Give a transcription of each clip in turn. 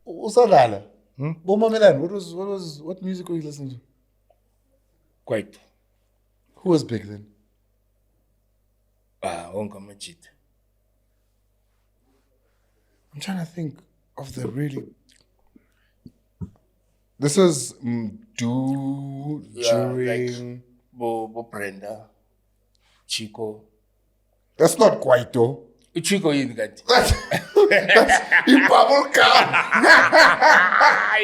Usadala. Bomamelani, what music were you listening to? Quite. Who was big then? Onka Majid. I'm trying to think of the really. This was during. Bo Brenda, Chico. That's not quite though. Chico in that. That's in bubble gum.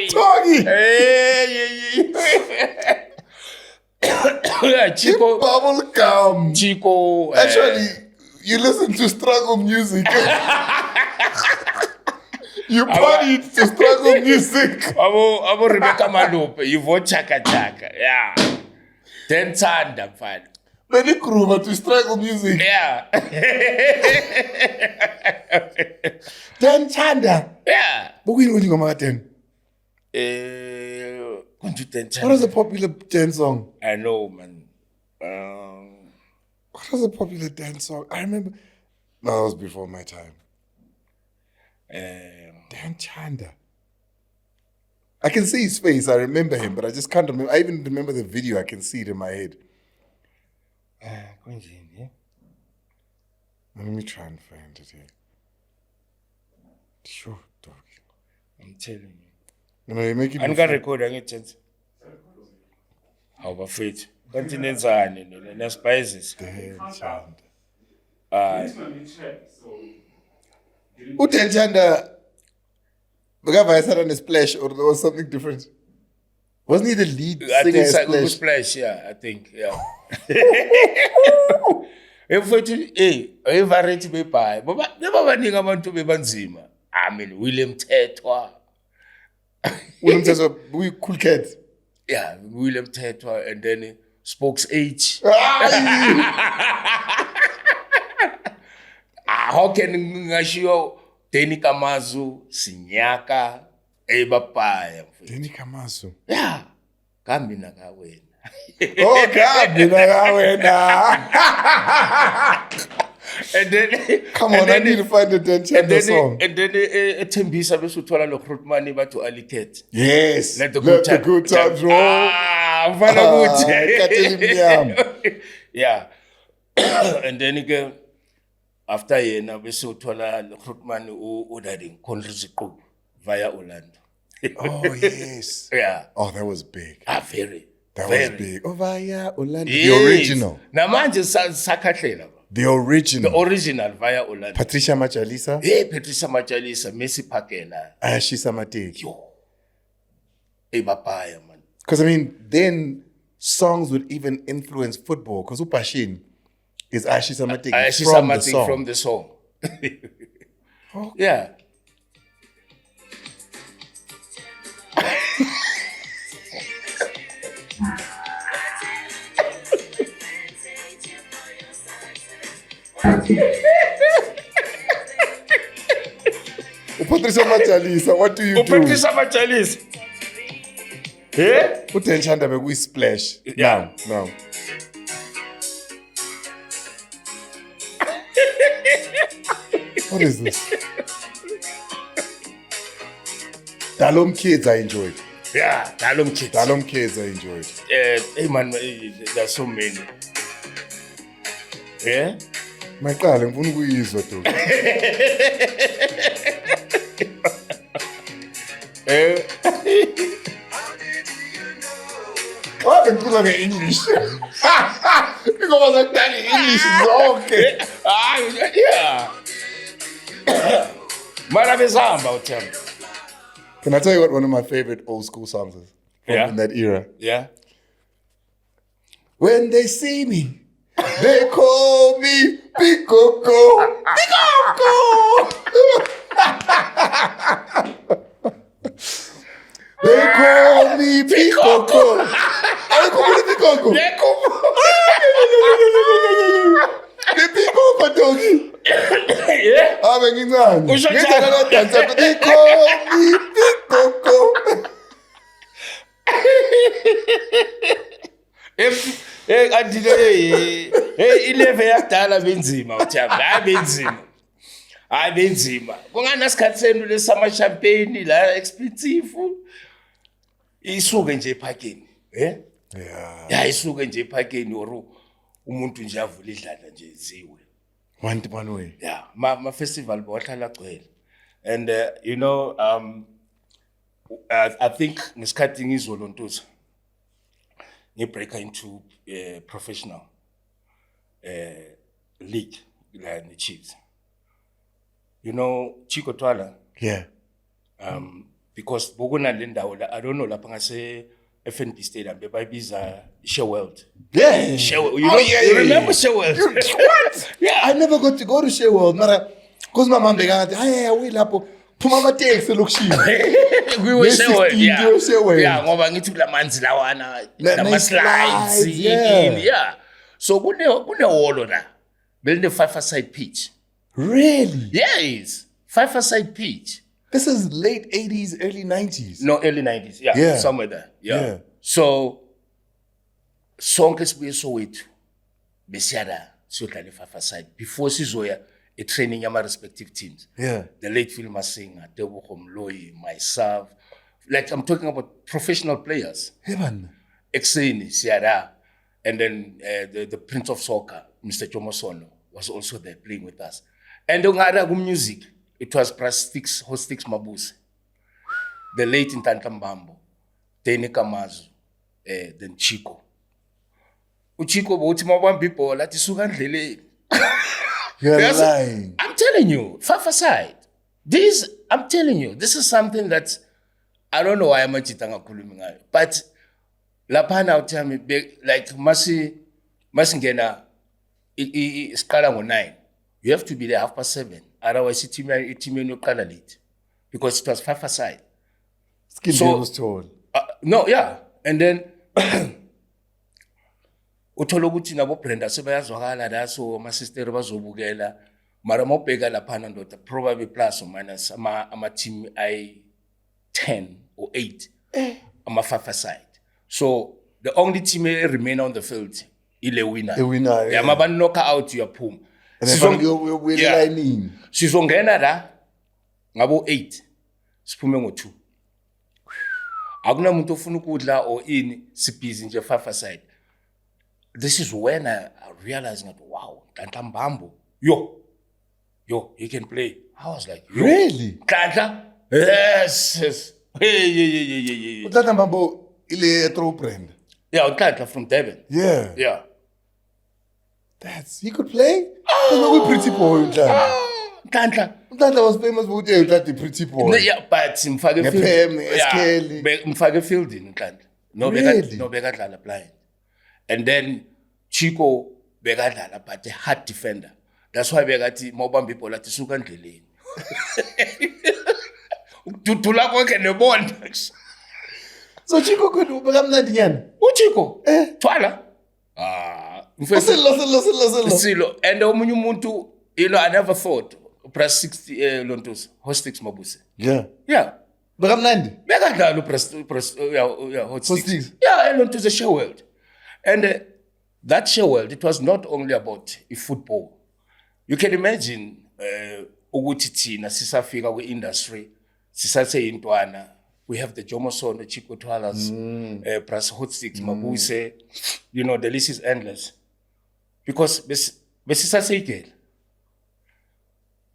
Toggy. Chico. In bubble gum. Chico. Actually, you listen to struggle music. You party to struggle music. Abo Rebecca Malope. You vote chaka chaka. Yeah. Then Tanda, fine. Many crew to struggle music. Yeah. Then Chanda. Yeah. But we know about then. What is a popular dance song? I know, man. What was a popular dance song? I remember. No, that was before my time. Dan Chanda. I can see his face. I remember him, but I just can't remember. I even remember the video. I can see it in my head. Let me try and find it here. Sure, dog. I'm telling you. No, you make it. I'm gonna record it. How about faith? Continents are in spices. Dan Chanda. Dan Chanda. Because I said on a Splash, or there was something different. Wasn't he the lead singer? I think Splash, yeah, I think, yeah. If I mean, William Tetwa. William Tetwa, we cool cat. Yeah, William Tetwa, and then Spokes H. How can I show Denny Kamazu, Sinyaka, Ebapaya? Denny Kamazu? Yeah. Kambina kawena. Oh, Kambina kawena. And then, come on, I need to find the Dan Chanda song. And then, Tembisa besuthola lo Krutmani ba to Aliket. Yes. Let the good times roll. Yeah. And then again, after yena besuthola lo Krutmani udading Konriziqu via Orlando. Oh, yes. Yeah. Oh, that was big. Very. That was big. Oh, via Orlando. Yes. The original. Namanje sakatlela. The original. The original via Orlando. Patricia Machalisa. Hey, Patricia Machalisa, Messi Pakela. Ashisa Mateki. Yo. Hey, Babaya, man. Because, I mean, then songs would even influence football. Because Upashin is Ashisa Mateki from the song. Oh. Yeah. Patricia Machalisa, what do you do? Patricia Machalisa. Yeah? Put Dan Chanda we splash. Yeah. Now. What is this? Dalom Kids I enjoyed. Yeah, Dalom Kids. Dalom Kids I enjoyed. Hey man, there's so many. Yeah? My God, I'm going to use it too. What the cool English? Because I'm telling English is okay. Yeah. About him. Can I tell you what one of my favorite old school songs is? In that era. Yeah. When they see me, they call me Picoco. Picoco! They call me Picoco. They call me Picoco. The Picoco doggy. Yeah. I'm in England. They call me Picoco. E11 yakudala benzima uthamba benzima hayi benzima kunganasikhathi senu lesama champagne la expensive isuke nje ephakeni ya isuke nje ephakeni or umuntu nje avula idlala nje ziwe one way. yeah ma festival bahlala gcwele and you know I think ngesikhathi ngizolontuza break into professional league like the Chiefs. You know Chico Twala. Yeah. Because Bogona Linda, I don't know lapha ngase FNB Stadium bebayibiza Share World. Yeah. Share World. You remember Share World? What? Yeah. I never got to go to Share World, mara because my mom began hayi we lapho phuma amateksi lokushini. We were Share World. Yeah. Share World. Yeah, ngoba ngithi kulamanzi lawana nama slides. slides. Yeah. So kune wall la. Building a 5-a-side pitch. Really? Yes. 5-a-side pitch. This is late 80s, early 90s. No, early 90s. Yeah. Somewhere there. Yeah. So sonke sibuye Soweto besiyada siyodlala 5-a-side before sizoya a training yama respective teams. Yeah. The late film Masinga, Doctor Khumalo, myself. Like I'm talking about professional players. Heaven. Exeni siyada. And then the Prince of Soccer, Mr. Jomosono, was also there playing with us. And the music, it was Prastix, Hostix Mabuse, the late Intantambambo, Tene Kamazu, then Chico. Uchiko, Botimabam people, that is Sugandele. You're lying. I'm telling you, 5-a-side. I'm telling you, this is something that I don't know why I'm Chitanga Kuluminga, but lapana utami like masingena iskala ngo9 you have to be there 7:30 otherwise team yoqala late because it was 5-a-side Skin was tall. No yeah and then uthola ukuthi nabo Brenda sebayazwakala la so ama sister bazobukela mara mawubheka lapha ndoda probably plus or minus ama team I10 or 8 ama 5-a-side. So the only team remain on the field, ile winner. The winner. Yeah, mabani knock out your pum. Sizongena la ngabo 8. Siphume ngo2. Akuna umuntu ofuna ukudla or ini sibhizi nje 5-a-side. This is when I realized that wow, Ntambambo. Yo, he can play. I was like, yo. Really? Kanta? Yes. Hey. Ntambambo ile throw brand. Yeah, Kanta from Devon. Yeah. Yeah. He could play? Because we're pretty boy. Kanta was famous for the pretty boy. Yeah, but mfake fielding Kanta. No bekadlala blind. And then Chico bekadlala but a hard defender. That's why bekathi mawubamba ibhola athi suka endleleni. Utula konke nebonda. So Chico could bekamnandi nyana. Chico Twala. Silo. And omunye umuntu, you know, I never thought press 60 lontos Hostix Mabuse. Yeah. Bekamnandi. Bekadlala press Hostix. Yeah, lontos a Share World. And that Share World, it was not only about football. You can imagine ukuthi thina sisafika kwi-industry sisathe intwana. We have the Jomosono, Chico Twalas, plus Hostix Mabuse. You know, the list is endless. Because besisaseyigela.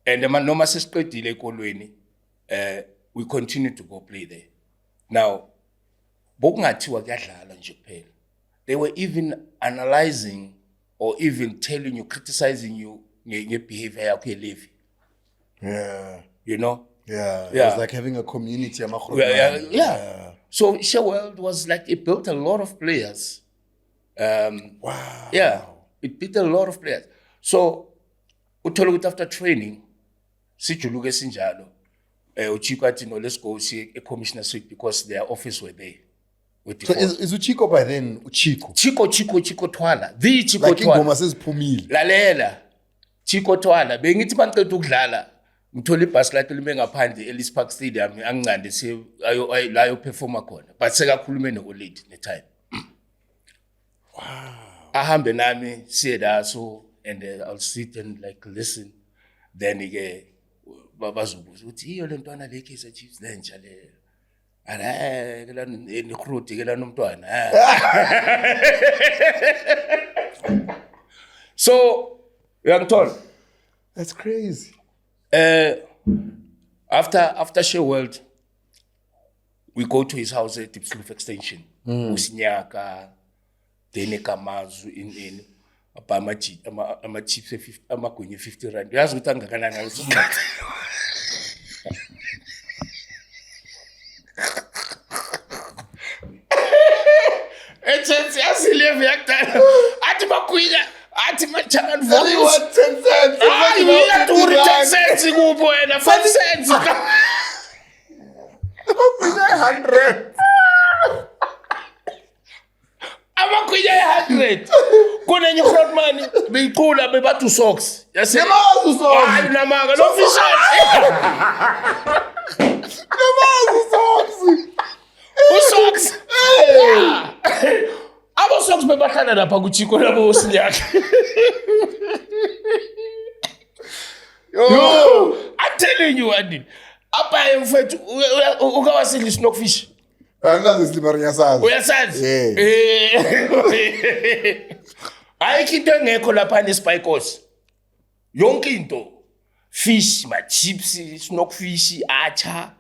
And noma sesiqedile ekolweni, we continue to go play there. Now, bokungathiwa kuyadlala nje kuphela. They were even analyzing or even telling you, criticizing you ngebehavior yakho ye-levy. Yeah. You know? Yeah. It was like having a community. Yeah. So Share World was like, it built a lot of players. Wow. Yeah. It built a lot of players. So, uthola ukuthi after training, sijuluke sinjalo. Uchiko athi no, let's go see a commissioner suite because their office were there. So is Uchiko by then Uchiko? Chico Twala. The Chico like Twala. Like ingoma seziphumile. Lalela. Chico Twala. Bengithi banqeda ukudlala. Ngithola ibhasi lakhe lime ngaphandle Ellis Park Stadium angincande la yo performa khona. But sekakhulume no-late the time. Wow. Ahambe nami siye la so and I'll sit and like listen. Then bazobuza ukuthi iyo le ntwana le Kaizer Chiefs lentsha le ala ke la nikhruti ke la nomntwana so uyangithola. That's crazy. After Shea World, we go to his house at Diepsloot Extension. Usinyaka, Dene Kamazu in ama chips ama kwenye 50 rand. Yazi ukuthi angakanani ngasikhathi. Ethensi asilive yakudala. Athi bakwila, athi machana volumes 10 cents. Ah, you have to 10 cents kubo wena 5 cents. 100. Abakwila 100. Kunenye hot money beyiqula bebathu socks. Yase Namazu socks. Hayi namanga no official. Namazu socks. Socks. Abo socks bebahlala lapha kuchiko labo sinyaka. Yo, I'm telling you, Andile. Apa emfethu ukawasidla snockfish. Angazi silimaria sazi. Uyasazi? Ayikho into engekho lapha neSpikos. Yonke into. Fish, ma chips, snockfish, acha.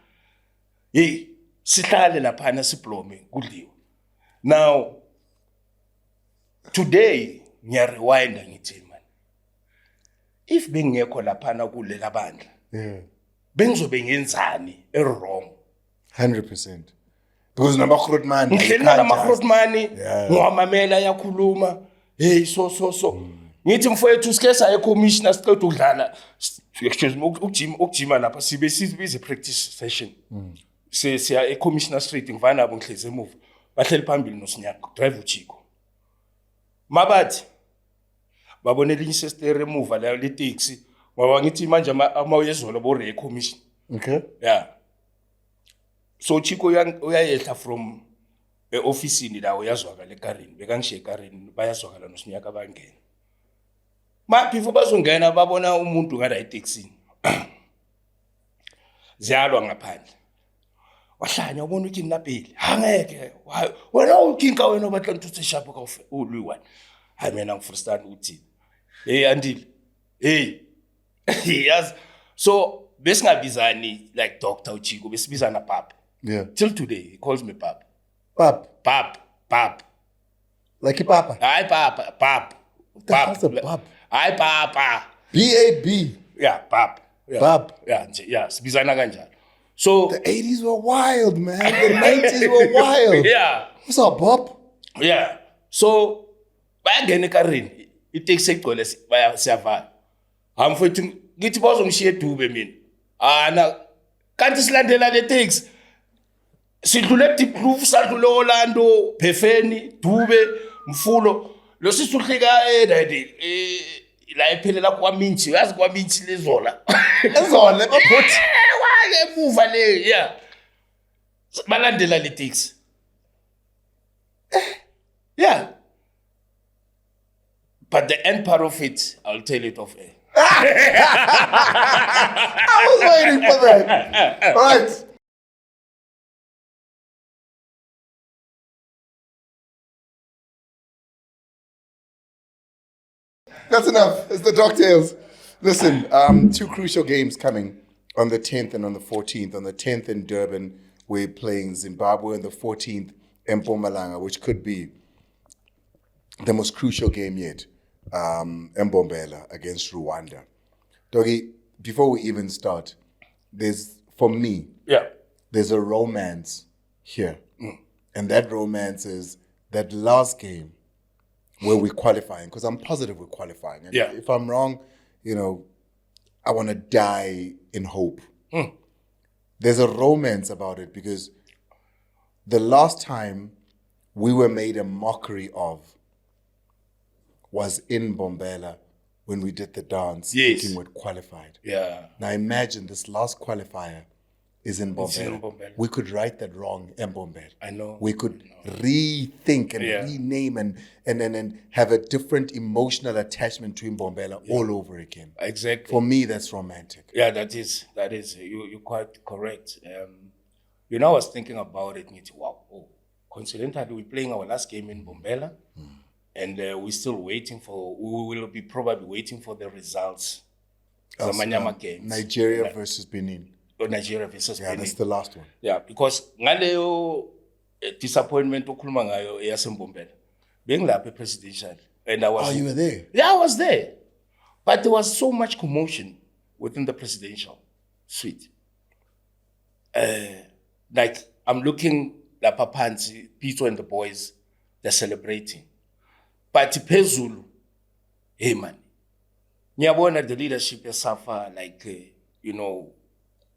Hey, sihlale lapha nasiblome kudliwa. Now today ngiya rewind ngithi man. If bengekho lapha na kulela bandla. Bengizobe ngenzani wrong 100%. Because naba Grootman ngihlelana nama Grootman ngiwamamela yakhuluma hey so ngithi mfowethu sike saye commissioner siqeda ukudlala excuse me ukujima lapha sibize practice session siya e-commissioner street ngivana nabo ngihleze emuva bahleli phambili noSinyaka drive uChiko mabathi babone elinye sestere emuva la le taxi ngoba ngithi manje ama uyezolo bo re commission. Okay. Yeah. So Chiko uyayehla from office la uyazwakala ekarini bekangishiye ekarini bayazwakala noSinyaka bangena. Before bazongena babona umuntu ngala etaxini. Ziyalwa ngaphandle. Wahlanya ubona ukidnappeli. Angeke. Wena ukinka wena batla ntutse sharp ka uliwa. Hayi mina ngifrustana uthi. Hey Andile. Hey. Yes. So besingabizani like Doctor Chiko besibizana pap. Yeah. Till today he calls me pap. Pap. Like a papa. Hi papa, pap. That's a pap. Hi papa. B-A-B. Yeah, pap. Yeah. Pap. Yeah, sibizana kanjalo. So the 80s were wild, man. The 90s were wild. Yeah. What's up, Bob? Yeah. So bayangena ekarini. Itaxi egcwele siyavala. Hamfethu ngithi bazongishiya edube mina. Na kanti silandela le taxi. Sidlule Diepsloot sadlule Orlando, Phefeni, Dube, Mfulo. Lo sisuhlika la ephelela kwaMinchi. Yazi kwaMinchi lezola. Lezola baphothi. Wale emuva le, yeah. Balandela le taxi. Yeah. But the end part of it, I'll tell it off air. I was waiting for that. All right. That's enough. It's the DocTales. Listen, 2 crucial games coming on the 10th and on the 14th. On the 10th in Durban, we're playing Zimbabwe, and the 14th in Mpumalanga, which could be the most crucial game yet. Mbombela against Rwanda. Doggy, before we even start, for me, there's a romance here. And that romance is that last game where we're qualifying, because I'm positive we're qualifying. And if I'm wrong, I want to die in hope. There's a romance about it because the last time we were made a mockery of was in Mbombela when we did the dance thinking we'd qualified. Yeah. Now imagine this last qualifier is in It's in Mbombela. Mbombela. We could right that wrong in Mbombela. I know. We could rethink and rename and have a different emotional attachment to Mbombela all over again. Exactly. For me, that's romantic. Yeah, that is. You're quite correct. I was thinking about it. Wow, coincidentally, we're playing our last game in Mbombela, and we're still waiting for. We will be probably waiting for the results. Zamanyama games. Nigeria versus Benin. Nigeria versus Benin. Yeah, that's the last one. Yeah, because ngaleyo disappointment okhuluma ngayo yasembombela bengilapha presidential, and I was. Oh, you were there? Yeah, I was there, but there was so much commotion within the presidential suite. Like I'm looking at Papanzi, Peter and the boys, they're celebrating, but Pezulu, hey man, ngiyabona the leadership suffer like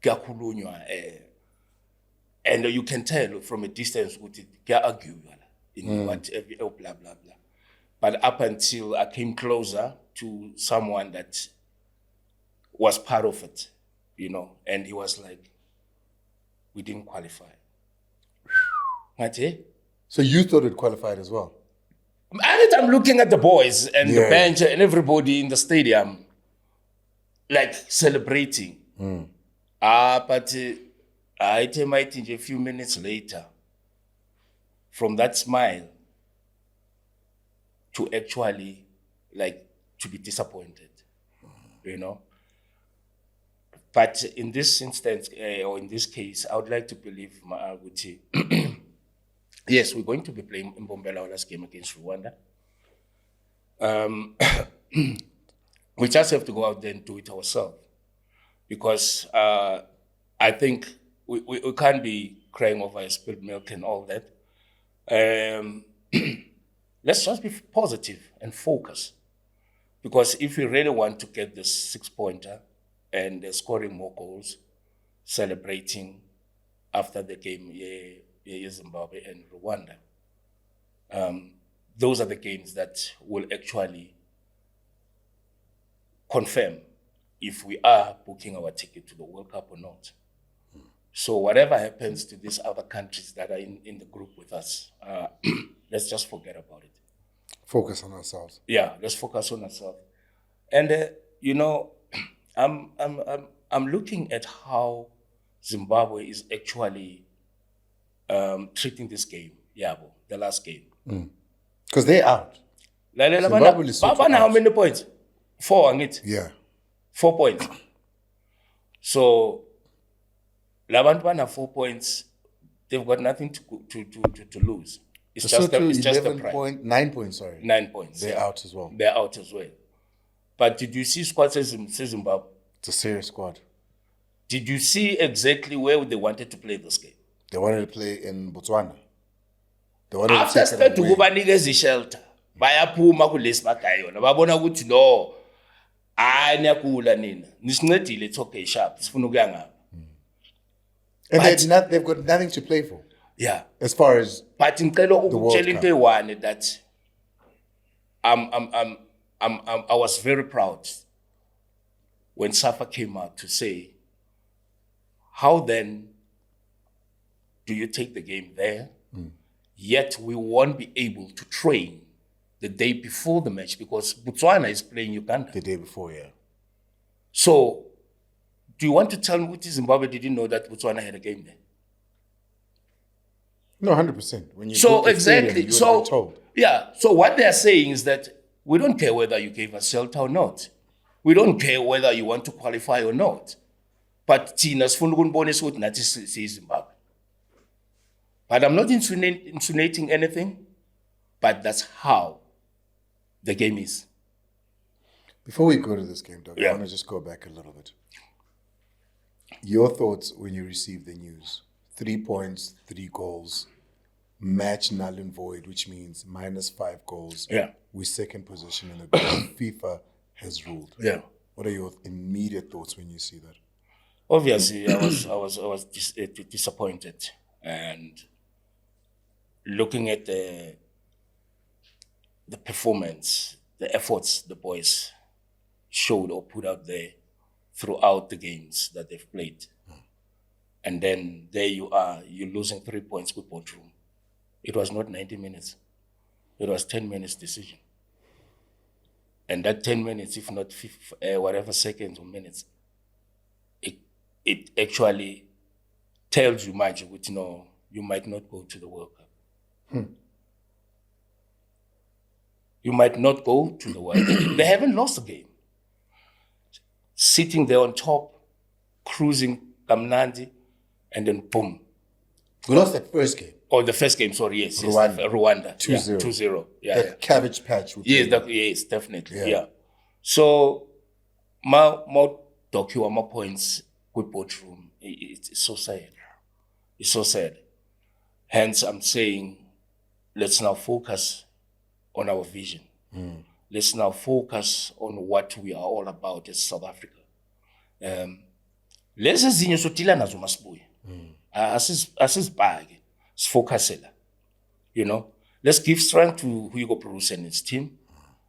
kuyakhulunywa, and you can tell from a distance ukuthi kuya-argue in whatever, blah blah blah. But up until I came closer to someone that was part of it, and he was like, we didn't qualify. So you thought it qualified as well? I'm looking at the boys and the bench and everybody in the stadium, like celebrating. But I think a few minutes later, from that smile to actually to be disappointed, But in this instance, or in this case, I would like to believe Maaguti. Yes, we're going to be playing in Mbombela last game against Rwanda. We just have to go out there and do it ourselves. Because I think we can't be crying over spilled milk and all that. Let's just be positive and focus. Because if we really want to get this 6-pointer and scoring more goals, celebrating after the game, Zimbabwe and Rwanda, those are the games that will actually confirm if we are booking our ticket to the World Cup or not. So whatever happens to these other countries that are in the group with us, let's just forget about it. Focus on ourselves. Yeah, let's focus on ourselves. And I'm looking at how Zimbabwe is actually treating this game, the last game. Because they're out. Zimbabwe is how many points? 4 on it. Yeah. 4 points. So, Labantwana 4 points, they've got nothing to lose. It's just the pride. 9 points, sorry. 9 points. They're out as well. They're out as well. But did you see squad says Zimbabwe? It's a serious squad. Did you see exactly where they wanted to play this game? They wanted to play in Botswana. After start to kubanikeza shelter, bayaphuma kulesi bagayona. Babona ukuthi no, niyakula nina. Nisincedile it's okay sharp. Sifuna ukuya ngapha. And they've got nothing to play for. Yeah. As far as but ngicela ukutshela into eyi-1 that I was very proud when Safa came out to say, how then do you take the game there? Yet we won't be able to train the day before the match because Botswana is playing Uganda. The day before, yeah. So, do you want to tell me what Zimbabwe didn't know that Botswana had a game there? No, 100%. When you exactly. Stadium, you would have been told. Yeah. So what they're saying is that we don't care whether you gave us shelter or not. We don't care whether you want to qualify or not. But Tina sifuna ukunibonisa ukuthi nathi siyiZimbabwe. But I'm not insinuating anything, but that's how the game is. Before we go to this game, Doug, I want to just go back a little bit. Your thoughts when you received the news. 3 points, 3 goals, match null and void, which means -5 goals. Yeah. We're second position in the group. FIFA has ruled. Yeah. What are your immediate thoughts when you see that? Obviously, I was disappointed, and looking at the performance, the efforts the boys showed or put out there throughout the games that they've played. And then there you are, you're losing 3 points with boardroom. It was not 90 minutes. It was 10 minutes decision. And that 10 minutes, if not whatever seconds or minutes, it actually tells you much, which you might not go to the World Cup. You might not go to the World Cup. They haven't lost a game. Sitting there on top, cruising, Kamnandi, and then boom. We lost that first game. Oh, the first game, sorry, yes. Rwanda. 2-0. Yeah, 2-0. Yeah, that cabbage patch. Yes, definitely. Yeah. So, my docu, my points with boardroom, it's so sad. It's so sad. Hence, I'm saying, let's now focus on our vision. Let's now focus on what we are all about as South Africa. Lezi ezinye sotila nazo masibuye. Asizibhake, sifocusela. Let's give strength to Hugo Bruce and his team,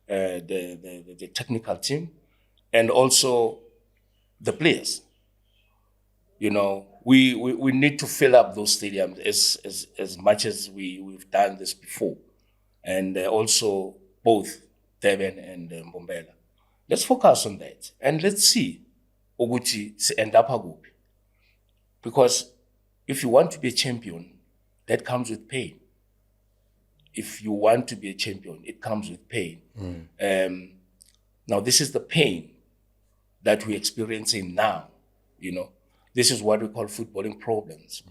the technical team, and also the players. We need to fill up those stadiums as much as we've done this before, and also both Durban and Mbombela. Let's focus on that, and let's see ukuthi end up kuphi. Because if you want to be a champion, that comes with pain. If you want to be a champion, it comes with pain. Now, this is the pain that we're experiencing now. This is what we call footballing problems.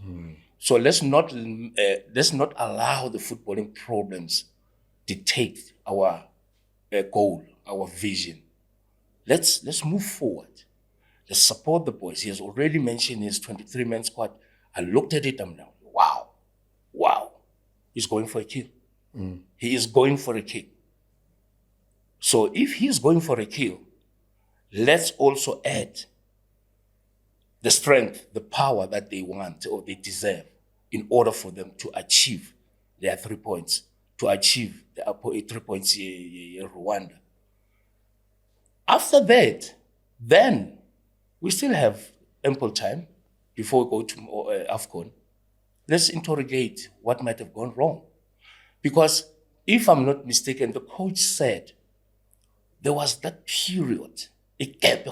So let's not allow the footballing problems dictate our goal, our vision. Let's move forward. Let's support the boys. He has already mentioned his 23-man squad. I looked at it, I'm like, wow. He's going for a kill. He is going for a kill. So if he's going for a kill, let's also add the strength, the power that they want or they deserve in order for them to achieve their 3 points, to achieve the 3 points in Rwanda. After that, then we still have ample time before we go to AFCON. Let's interrogate what might have gone wrong. Because if I'm not mistaken, the coach said there was that period, a gap they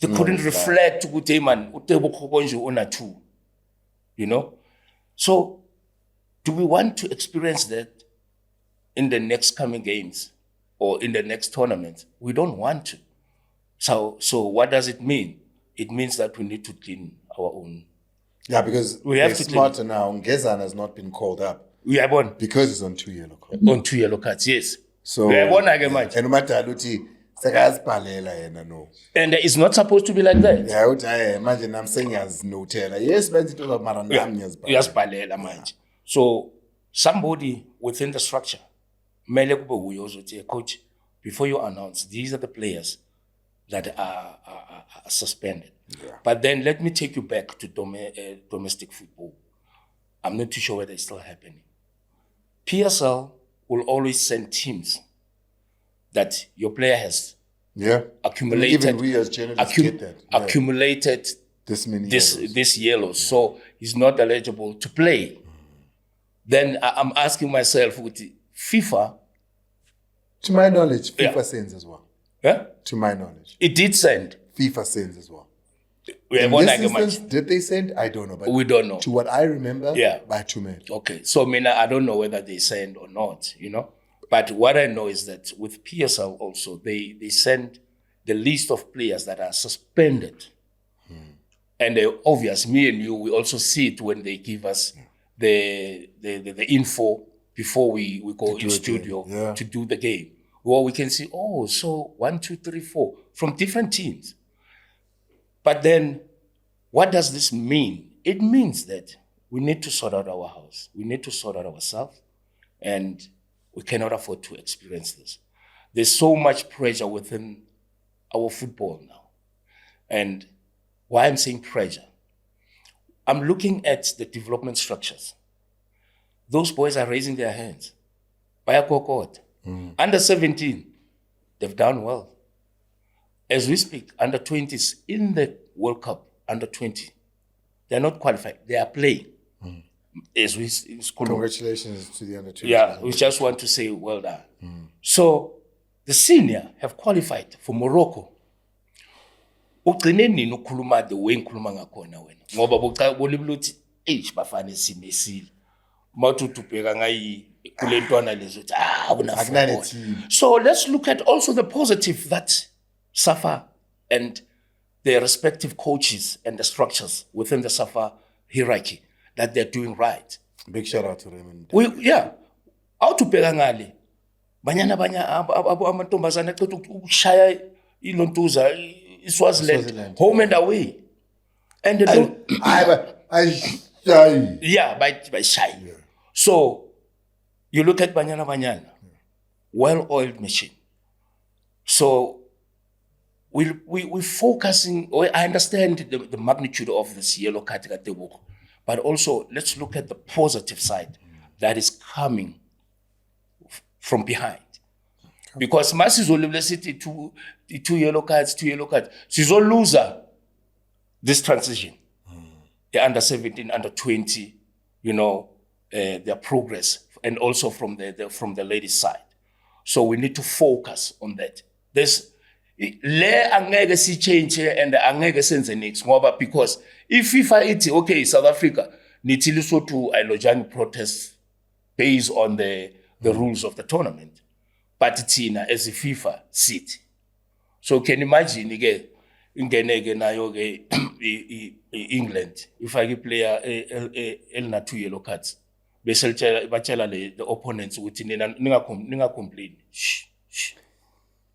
couldn't reflect ukuthi man utebo konje ona 2. So do we want to experience that in the next coming games or in the next tournament? We don't want to. So what does it mean? It means that we need to clean our own. Yeah, because we have to smarter now. Ngezan has not been called up. We are born because he's on 2 yellow cards. On 2 yellow cards, yes. So we are born again, much. And uMadaluti sekazibhalela yena no. And it's not supposed to be like that. Yeah, uthi imagine I'm saying as no teller. Yes, but it was mara nami yazibhalela manje. So somebody within the structure, mele kube uyo uzothi coach, before you announce these are the players that are suspended. Yeah. But then let me take you back to domestic football. I'm not too sure whether it's still happening. PSL will always send teams that your player has accumulated. Even we as journalists get that. Accumulated this yellow. So he's not eligible to play. Then I'm asking myself, with FIFA. To my knowledge, FIFA sends as well. Yeah? To my knowledge. It did send. FIFA sends as well. In this instance, did they send? I don't know. But we don't know. To what I remember, by 2 men. Okay. So, I don't know whether they send or not, But what I know is that with PSL also, they send the list of players that are suspended. And obvious, me and you, we also see it when they give us the info before we go in studio to do the game. Well, we can see, so 1, 2, 3, 4 from different teams. But then, what does this mean? It means that we need to sort out our house. We need to sort out ourselves. And we cannot afford to experience this. There's so much pressure within our football now. And why I'm saying pressure, I'm looking at the development structures. Those boys are raising their hands. Under 17, they've done well. as we speak, under 20s in the World Cup, under 20, they're not qualified. They are playing. As we Congratulations to the under 20s. Yeah, we just want to say well done. So the senior have qualified for Morocco. Ugcine nini ukhuluma the way ngikhuluma ngakhona wena ngoba bolibula uthi Bafana simesile mathi ubheka ngayi kule ntwana lezo uthi akunane team. So let's look at also the positive that SAFA and their respective coaches and the structures within the SAFA hierarchy that they're doing right. Big shout out to them. Awutubheka ngale banyana amantombazana aqeda ukushaya ilontuza Swaziland, home and away. And by shy. So you look at Banyana, well-oiled machine. So we're focusing, I understand the magnitude of this yellow card at the book, but also let's look at the positive side that is coming from behind. Because Masses will city two yellow cards. She's all loser this transition. The under 17, under 20, their progress, and also from the ladies' side. So we need to focus on that. There's angeke si change and angeke senze next ngoba because if FIFA ithi okay South Africa nithi Lesotho ayilojani protests based on the rules of the tournament. But thina as a FIFA city. So can you imagine ke ingeneke nayo ke England if I player elna 2 yellow cards bese batshela the opponents ukuthi nina ninga complain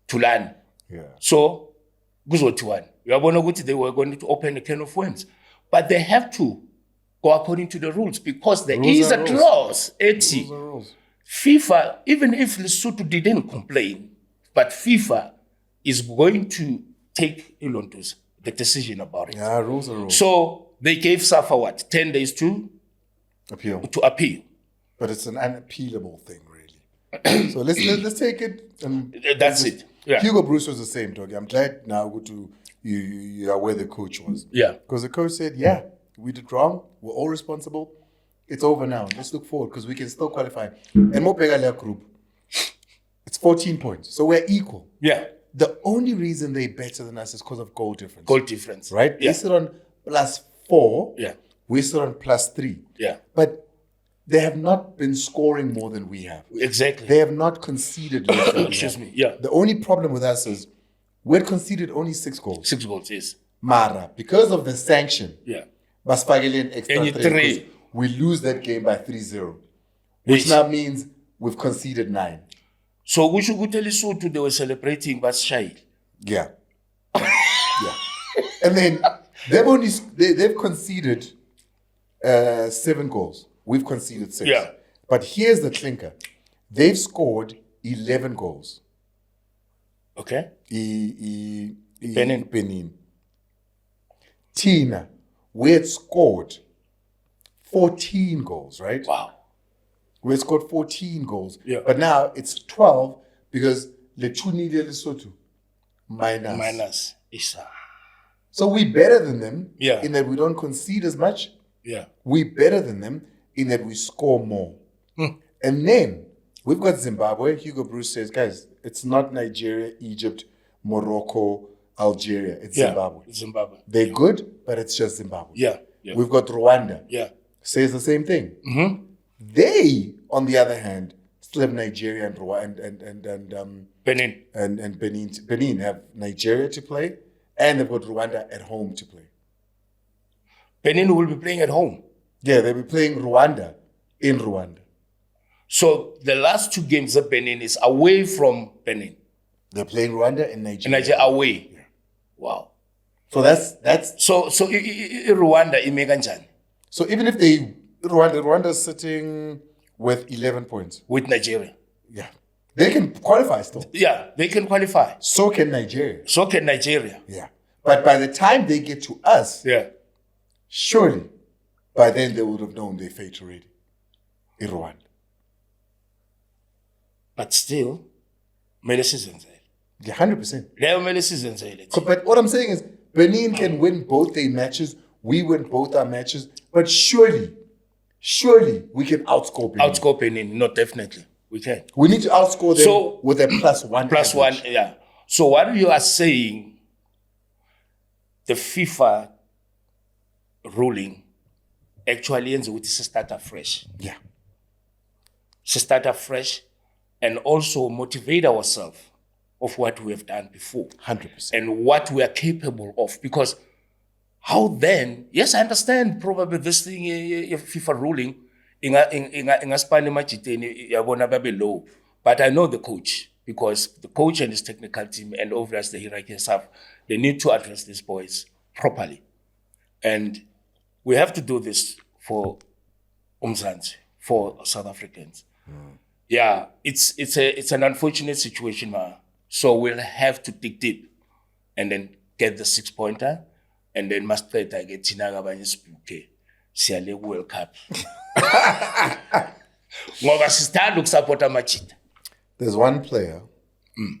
tulani. Yeah. So kuzothiwani uyabona ukuthi they were going to open a can of worms, but they have to go according to the rules because there is a clause ethi FIFA, even if Lesotho didn't complain, but FIFA is going to take the decision about it. Yeah, rules are rules. So they gave SAFA 10 days to appeal. But it's an unappealable thing, really. So let's take it. That's it. Yeah. Hugo Bruce was the same, dog. I'm glad now you are where the coach was. Yeah. Because the coach said, yeah, we did wrong. We're all responsible. It's over now. Let's look forward because we can still qualify. And Mopega group, it's 14 points. So we're equal. Yeah. The only reason they're better than us is because of goal difference. Goal difference. Right? Yeah. They sit on +4. Yeah. We sit on +3. Yeah. But they have not been scoring more than we have. Exactly. They have not conceded less than Excuse me. Yeah. The only problem with us is we'd conceded only 6 goals. 6 goals, yes. Mara, because of the sanction. Yeah. Basfagelian extra 3. We lose that game by 3-0, which now means we've conceded 9. So we should go tell Lesotho they were celebrating but shy. Yeah. Yeah. And then they've conceded 7 goals. We've conceded 6. Yeah. But here's the clinker. They've scored 11 goals. Okay. Benin. Tina, we had scored 14 goals, right? Wow. We had scored 14 goals. Yeah. But now it's 12 because Lechuni de Lesotho minus. Isa. So we're better than them Yeah. in that we don't concede as much. Yeah. We're better than them in that we score more. And then we've got Zimbabwe. Hugo Bruce says, guys, it's not Nigeria, Egypt, Morocco, Algeria. It's Zimbabwe. Zimbabwe. They're good, but it's just Zimbabwe. Yeah. Yeah. We've got Rwanda. Yeah. Says the same thing. Mm-hmm. They, on the other hand, still have Nigeria and Rwanda and Benin. And Benin. Benin have Nigeria to play, and they've got Rwanda at home to play. Benin will be playing at home. Yeah, they'll be playing Rwanda in Rwanda. So the last 2 games of Benin is away from Benin. They're playing Rwanda and Nigeria. Nigeria away. Yeah. Wow. So that's so Rwanda imekanjani? So even if Rwanda's sitting with 11 points with Nigeria. Yeah. They can qualify still. Yeah, they can qualify. So can Nigeria. Yeah. But by the time they get to us, yeah, surely by then they would have known their fate already in Rwanda. But still, medicines there. Yeah, 100%. But But what I'm saying is, Benin can win both their matches. We win both our matches. But surely we can outscore Benin. Benin, no, definitely. We can. We need to outscore them with a +1 Plus average. 1, yeah. So what you are saying, the FIFA ruling actually ends with to start afresh. Yeah. To start afresh and also motivate ourselves of what we have done before. 100%. And what we are capable of. Because how then, yes, I understand probably this thing, FIFA ruling, low. But I know the coach, because the coach and his technical team and obviously the hierarchy staff, they need to address these boys properly. And we have to do this for Umzansi, for South Africans. Yeah, it's an unfortunate situation, so we'll have to dig deep and then get the 6-pointer and then must play get Tinaga Banyisbuke. Siale World Cup. There's one player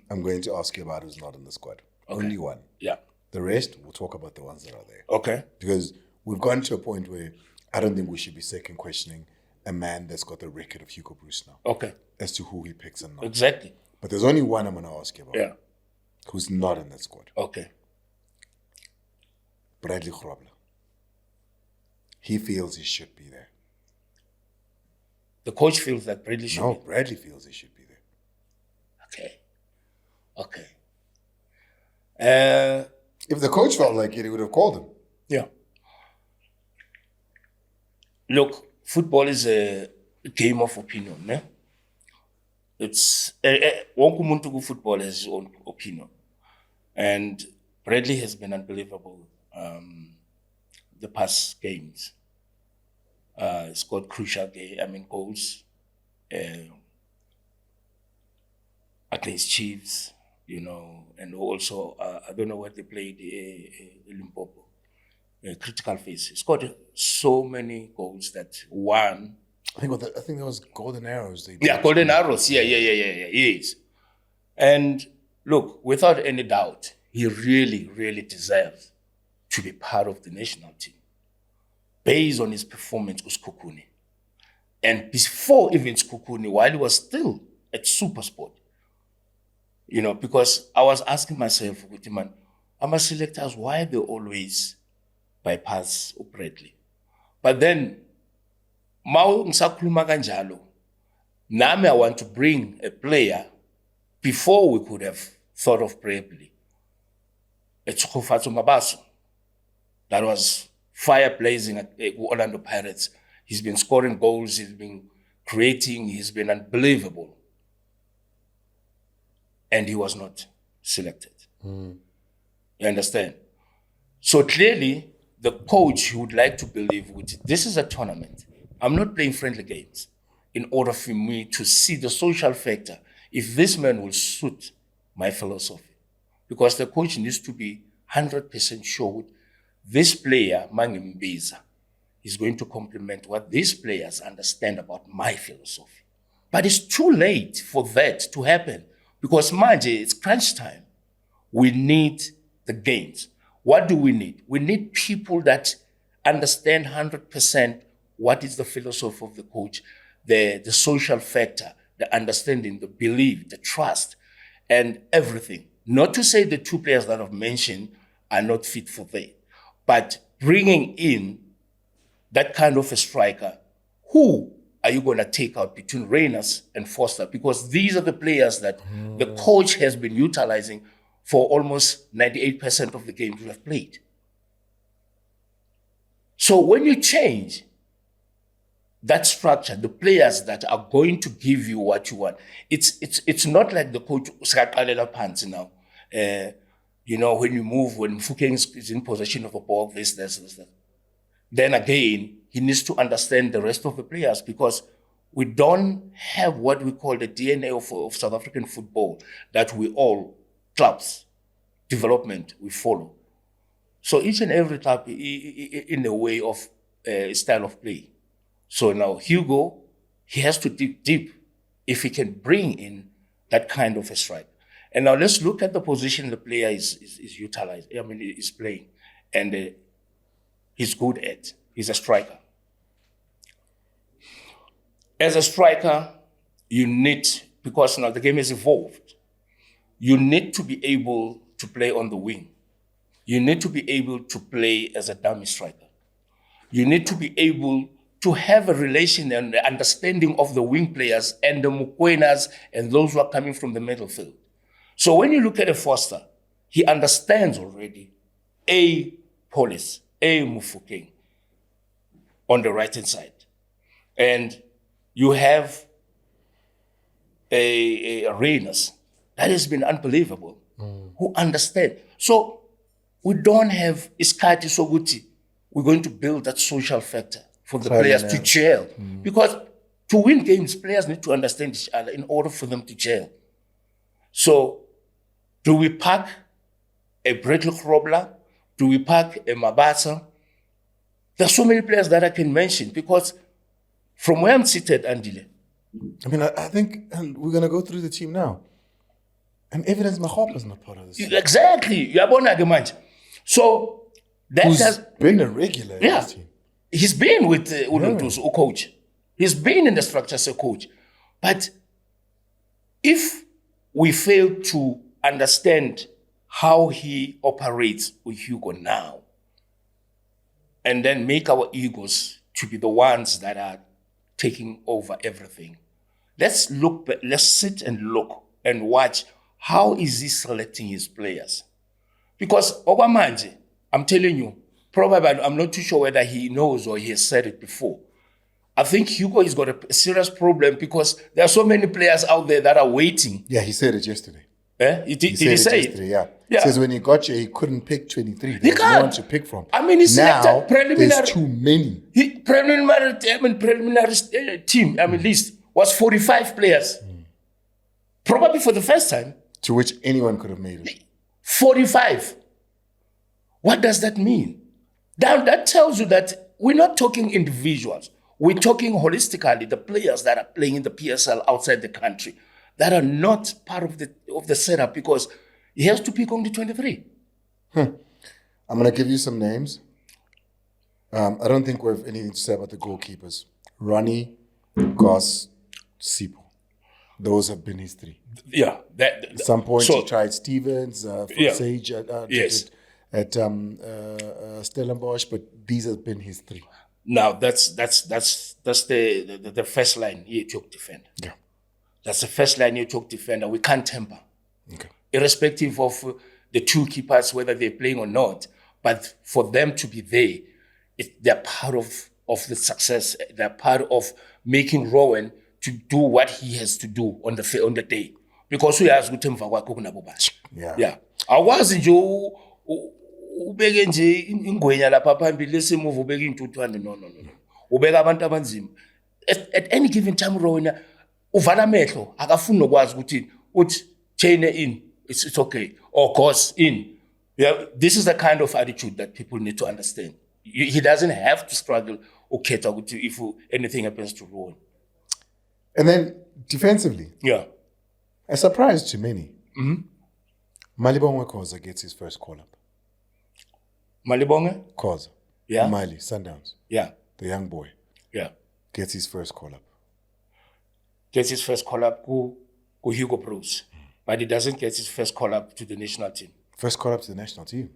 I'm going to ask you about who's not in the squad. Okay. Only one. Yeah. The rest, we'll talk about the ones that are there. Okay. Because we've gotten to a point where I don't think we should be second questioning a man that's got the record of Hugo Bruce now. Okay. As to who he picks and not. Exactly. But there's only one I'm going to ask you about. Yeah. Who's not in that squad. Okay. Bradley Grobler. He feels he should be there. The coach feels that Bradley should be. No, Bradley feels he should be there. Okay. If the coach felt like it, he would have called him. Yeah. Look, football is a game of opinion. Ne? It's football has his own opinion, and Bradley has been unbelievable the past games. Scored crucial goals against Chiefs, and also I don't know what they played Limpopo. Critical phase. He scored so many goals that one. I think that was Golden Arrows. Golden Arrows. Yeah. Yes. And look, without any doubt, he really, really deserves to be part of the national team based on his performance with Skukuni. And before even Skukuni, while he was still at Supersport, because I was asking myself, I'm selectors, why they always bypass Bradley? But then, I want to bring a player before we could have thought of Bradley. It's Khufatso Mabaso. That was fire blazing at Orlando Pirates. He's been scoring goals, he's been creating, he's been unbelievable. And he was not selected. You understand? So clearly, the coach would like to believe this is a tournament. I'm not playing friendly games in order for me to see the social factor, if this man will suit my philosophy. Because the coach needs to be 100% sure this player, Mangimbiza, is going to complement what these players understand about my philosophy. But it's too late for that to happen because, manje, it's crunch time. We need the games. What do we need? We need people that understand 100% what is the philosophy of the coach, the social factor, the understanding, the belief, the trust, and everything. Not to say the two players that I've mentioned are not fit for that, but bringing in that kind of a striker, who are you going to take out between Reyners and Foster? Because these are the players that the coach has been utilizing for almost 98% of the games we have played. So when you change that structure, the players that are going to give you what you want, it's not like the coach pants now. When you move, when Mfukeng is in possession of a ball, this. Then again, he needs to understand the rest of the players because we don't have what we call the DNA of South African football that we all, clubs, development, we follow. So each and every club in a way of style of play. So now Hugo, he has to dig deep if he can bring in that kind of a strike. And now let's look at the position the player is utilized. Is playing, and he's good at. He's a striker. As a striker, you need, because now the game has evolved, you need to be able to play on the wing. You need to be able to play as a dummy striker. You need to be able to have a relation and understanding of the wing players and the Mukwenas and those who are coming from the middle field. So when you look at a Foster, he understands already a Police, a Mufokeng on the right-hand side. And you have a Reyners that has been unbelievable, who understand. So we don't have Iskati Soguti. We're going to build that social factor for the players to gel. Because to win games, players need to understand each other in order for them to gel. So do we pack a Bradley Krobler? Do we pack a Mabasa? There's so many players that I can mention, because from where I'm seated, Andile. I think, and we're going to go through the team now. And Evidence Mahop is not part of this team. Exactly. So that has been a regular in this team. He's been with Uluntu's coach. He's been in the structure as a coach. But if we fail to understand how he operates with Hugo now, and then make our egos to be the ones that are taking over everything, let's sit and look and watch how is he selecting his players. Because Obamanje, I'm telling you, probably I'm not too sure whether he knows or he has said it before. I think Hugo has got a serious problem because there are so many players out there that are waiting. Yeah, he said it yesterday. Did he say it? Yeah. He says when he got here, he couldn't pick 23. He There's no one to pick from. He selected preliminary. There's too many. Preliminary team, list was 45 players. Probably for the first time. To which anyone could have made it. 45. What does that mean? That tells you that we're not talking individuals. We're talking holistically, the players that are playing in the PSL outside the country that are not part of the setup, because he has to pick only 23. I'm going to give you some names. I don't think we have anything to say about the goalkeepers. Ronnie, Goss, Sipo. Those have been his three. Yeah. At some point he tried Stevens, Sage at Stellenbosch, but these have been his three. Now that's the first line you took defender. Yeah. That's the first line you took defender. We can't temper. Okay. Irrespective of the two keepers, whether they're playing or not. But for them to be there, they're part of the success. They're part of making Rowan to do what he has to do on the day. Because we ask Yeah. I wasn't ubeke nje ingwenya lapha phambili lesimove ubeke intuthu no ubeka abantu abanzima at any given time Rona uvala amehlo akafuni nokwazi ukuthi uthi chain in it's okay or course in. Yeah, this is the kind of attitude that people need to understand. He doesn't have to struggle ukhetha ukuthi if anything happens to Rowan. And then defensively, a surprise to many. Malibongwe Khoza gets his first call-up. Malibongwe? Khoza. Yeah. Mali, Sundowns. Yeah. The young boy. Yeah. Gets his first call-up. Gets his first call-up to Hugo Bruce. But he doesn't get his first call-up to the national team. First call-up to the national team?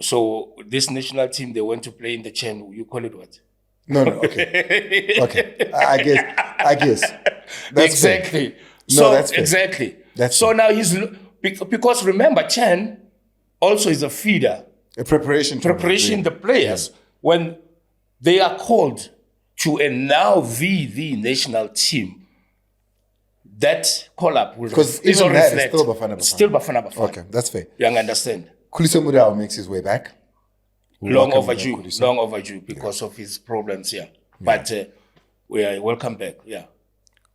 So this national team, they went to play in the Chen. You call it what? No, okay. Okay. I guess. That's exactly. Fair. No, that's fair. Exactly. That's so fair. now he's, because remember, Chen also is a feeder. A preparation the players when they are called to a now the national team. That call-up will because even that is still Bafana Bafana. Still Bafana Bafana. Okay, that's fair. You understand? Khuliso Mudau makes his way back. Long overdue because of his problems here. But we are welcome back. Yeah.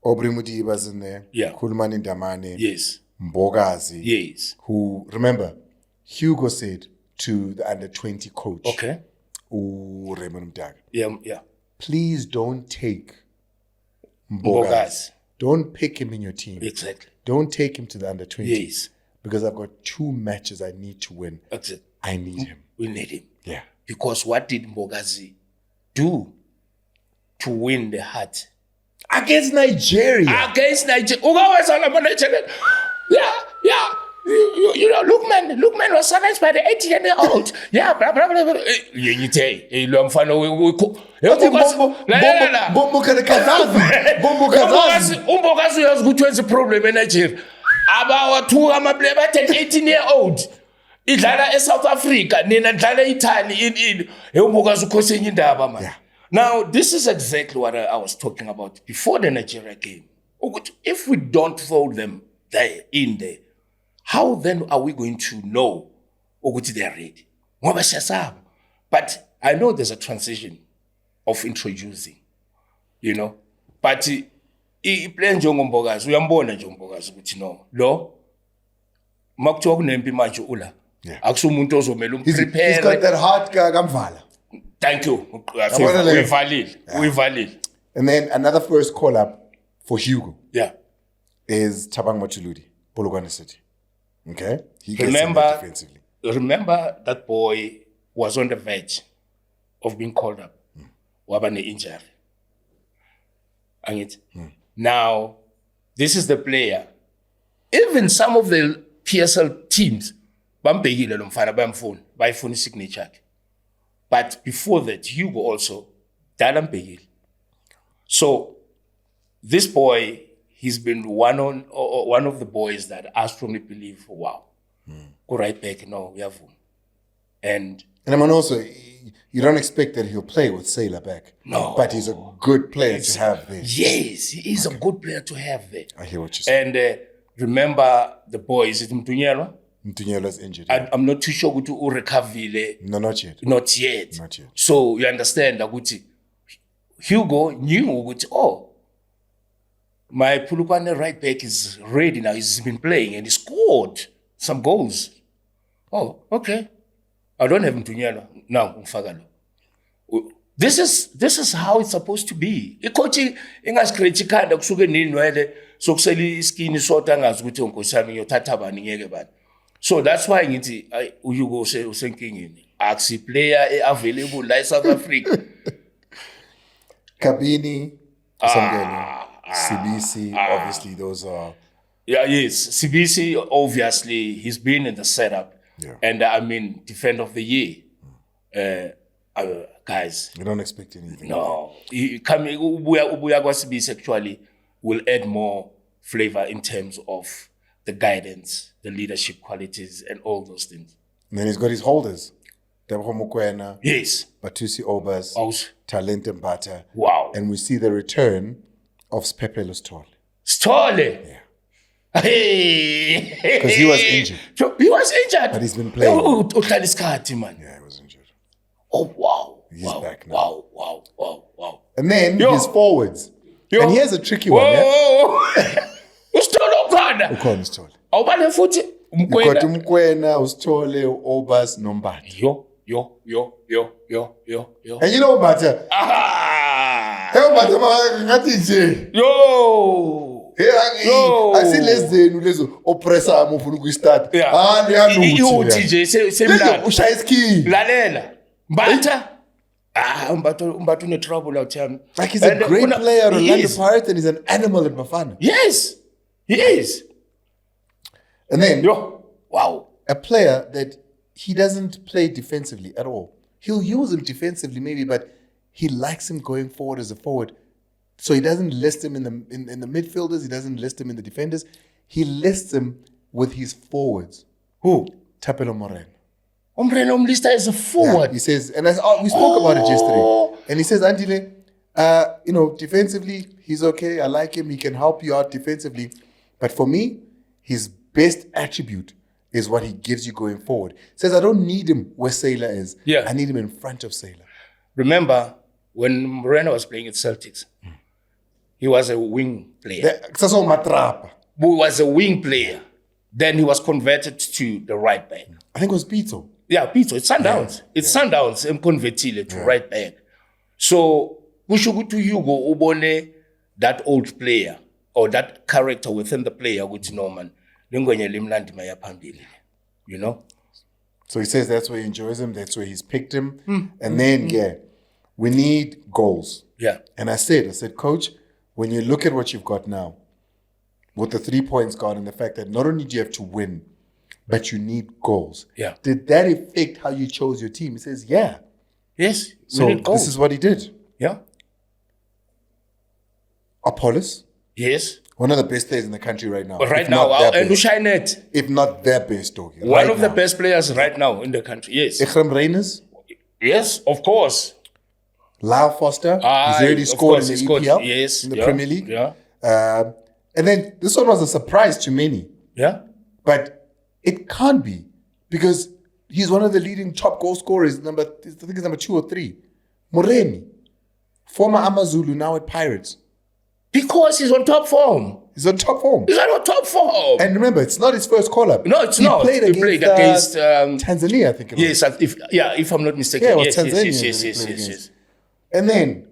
Aubrey Mudiba's in there. Yeah. Kulmani Ndamane. Yes. Mbogazi. Yes. Who, remember, Hugo said to the under-20 coach. Okay. Raymond Mdaga. Yeah. Please don't take Mbogazi. Don't pick him in your team. Exactly. Don't take him to the under-20. Yes. because I've got 2 matches I need to win. That's it. I need him. We need him. Yeah. Because what did Mbogazi do to win the heart? Against Nigeria. Yeah. You know, Lookman was silenced by the 18-year-old. Yeah, blah, blah, blah, blah. You say, Umbogazi has good to problem in Nigeria. About 2 player, 18-year-old. Idlala eSouth Africa, nina idlala Italy Umbogazi ukosini indaba man. Now, this is exactly what I was talking about before the Nigeria game. If we don't throw them in there, how then are we going to know they are ready? But I know there's a transition of introducing, you know. But play Mbogazi, uyambona nje Mbogazi ukuthi no, lo makuthiwa kunempi manje ula. Akusumuntu ozomela umprepare. He's got that heart kamvala. Thank you. Uyivalile. And then another first call up for Hugo. Yeah. Is Thabang Machuludi, Polokwane City. Okay? He gets defensively. Remember that boy was on the verge of being called up. Wabane injury. Now, this is the player. Even some of the PSL teams, bambegile lo mfana bayifuna signature. But before that, Hugo also, Dalambegil. So this boy, he's been one of the boys that I strongly believe, wow, go right back, no, we have him. And I mean also, you don't expect that he'll play with Sailor back. No. But he's a good player to have there. Yes, he is a good player to have there. I hear what you're saying. And remember the boy, is it Mtunyelwa? Mtunyelwa's injured. I'm not too sure to recover. No, not yet. Not yet. So you understand that Hugo knew my Polokwane right back is ready now. He's been playing and he scored some goals. Oh, okay. I don't have Mtunyelwa now. This is how it's supposed to be. Ikochi ingasikretikanda kusuke nini wele sokuseli iskini sota ngazi ukuthi onkosami ngiyothatha bani ngeke bani. So that's why ngithi Hugo usenkingeni. Axi player available la South Africa. Kabini, CBC, obviously those are. Yeah, yes. CBC, obviously, he's been in the setup. Yeah. And I mean, Defender of the Year. Guys. You don't expect anything. No. Ubuya kwa CBC actually will add more flavor in terms of the guidance, the leadership qualities, and all those things. And then he's got his holders. Tebogo Mokoena. Yes. Batusi Obas. Talent and Banter. Wow. And we see the return of Spepelo Stole. Stole? Yeah. Hey! Because he was injured. He was injured? But he's been playing. Yeah, he was injured. Oh, wow. He's back now. Wow. And then his forwards. And here's a tricky one, yeah? Ukhona Stole. Awubale futhi You got Umkwena, Ustole, Obas, Nombati. Yo. And you know Banter? Hey, Banter, yo. I see less than lezo oppressor mufuna ukustart. TJ semdala. Ushayski. Lalela. Banter. Umbatha une trouble out here. Like he's a great player at Orlando Pirates and he's an animal at Bafana. Yes. He is. And then, wow, a player that he doesn't play defensively at all. He'll use him defensively maybe, but he likes him going forward as a forward. So he doesn't list him in the midfielders. He doesn't list him in the defenders. He lists him with his forwards. Who? Tapelo Moreno. Moreno Mlista is a forward. Yeah, he says, and we spoke about it yesterday. And he says, Andile, defensively, he's okay. I like him. He can help you out defensively. But for me, his best attribute is what he gives you going forward. Says, I don't need him where Sailor is. Yeah. I need him in front of Sailor. Remember, when Moreno was playing at Celtics, he was a wing player. He was a wing player. Then he was converted to the right back. I think it was Pito. Yeah, Pito. It's Sundowns. Sundowns and converted to right back. So, we should go to Hugo Ubone, that old player, or that character within the player, which Norman. lingwenye limlandi maya phambili, you know. So he says that's where he enjoys him, that's where he's picked him. And then, we need goals. Yeah. And I said, Coach, when you look at what you've got now, with the 3 points gone and the fact that not only do you have to win, but you need goals. Yeah. Did that affect how you chose your team? He says, yeah. Yes. So this is what he did. Yeah. Apollos. Yes. One of the best players in the country right now. But right now, and Ushinet. If not their best, doggy. One of the best players right now in the country. Yes. Ikram Reyners. Yes, of course. Lyle Foster. He's already scored in the EPL. Yes. In the Premier League. Yeah. And then this one was a surprise to many. Yeah. But it can't be because he's one of the leading top goal scorers. I think it's number 2 or 3. Moreni. Former Amazulu, now at Pirates. Because he's on top form. He's on top form. He's on top form. And remember, it's not his first call-up. No, it's not. He played against Tanzania, I think it was. Yes, if I'm not mistaken. Yeah, it was yes, Tanzania. yes. And then,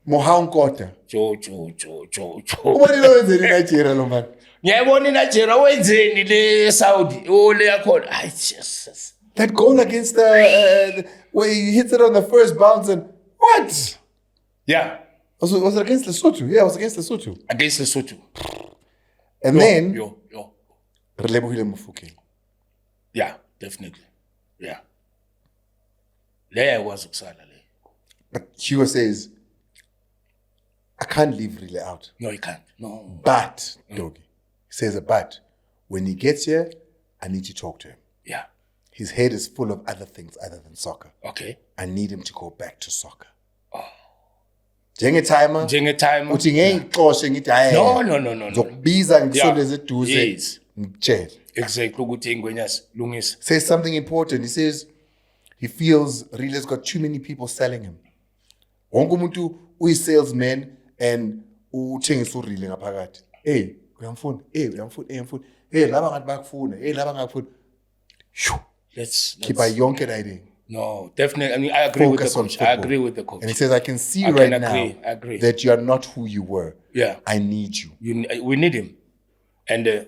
Mohan Kota. Joe. What do you know in Nigeria, no man? Ngiyabona Nigeria wenzeni le Saudi le yakhona. Ay Jesus. That goal against where he hits it on the first bounce and what? Yeah. Was it against Lesotho? Yeah, it was against Lesotho. Against Lesotho. And then Relebohile Mofokeng. Yeah, definitely. Yeah. There was ukusala le. But Hugo says, I can't leave Rile out. No, you can't. No. But, Doggy, he says, but when he gets here, I need to talk to him. Yeah. His head is full of other things other than soccer. Okay. I need him to go back to soccer. Oh. Njengetimer. Uthi ngengixoshe ngithi hayi. No. Zokubiza ngisondeze eduze. Yes. Ngitshele. Exactly ukuthi ingwenyas lungisa. Says something important. He says he feels Rile's got too many people selling him. Wonke umuntu uyi-salesman and uthengisa uRile ngaphakathi. Hey, uyamfuna. Hey, laba ngathi bakufuna. Hey, laba ngakufuna. Let's keep a yonke idea. No, definitely. I mean, I agree with the coach. I agree with the coach. And he says, I can see now that you are not who you were. Yeah. I need you. We need him. And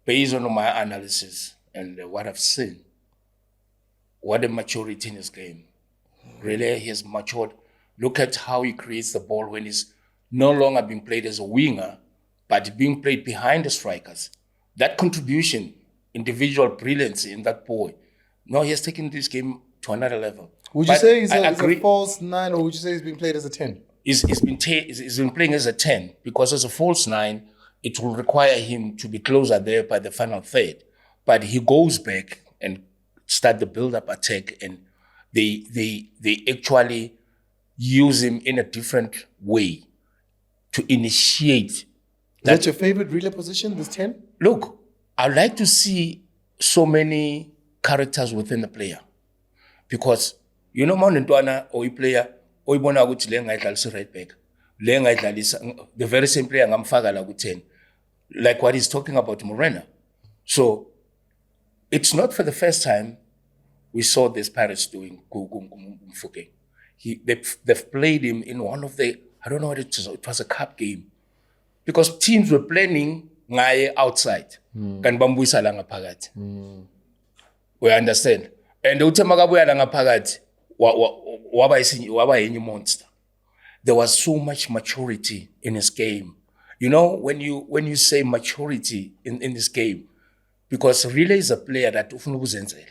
based on my analysis and what I've seen, what a maturity in his game. Really, he has matured. Look at how he creates the ball when he's no longer being played as a winger, but being played behind the strikers. That contribution, individual brilliance in that boy. No, he has taken this game to another level. Would you say he's a false 9 or would you say he's been played as a 10? He's been playing as a 10 because as a false 9, it will require him to be closer there by the final third. But he goes back and start the build-up attack and they actually use him in a different way to initiate. Is that your favorite relay position, this 10? Look, I'd like to see so many characters within the player. Because, you know, Monentwana or a player, or ibona ukuthi le ngayidlalisa right back. Le ngayidlalisa the very same player ngamfaka la ku10. Like what he's talking about Morena. So, it's not for the first time we saw this Pirates doing Mfokeng. They've played him in one of the, I don't know what it was a cup game. Because teams were planning ngaye outside. Kan bambuyisa la ngaphakathi. We understand. And uthe makabuya la ngaphakathi waba yenye monster. There was so much maturity in his game. You know, when you say maturity in this game, because Relay is a player that ufuna ukuzenzela.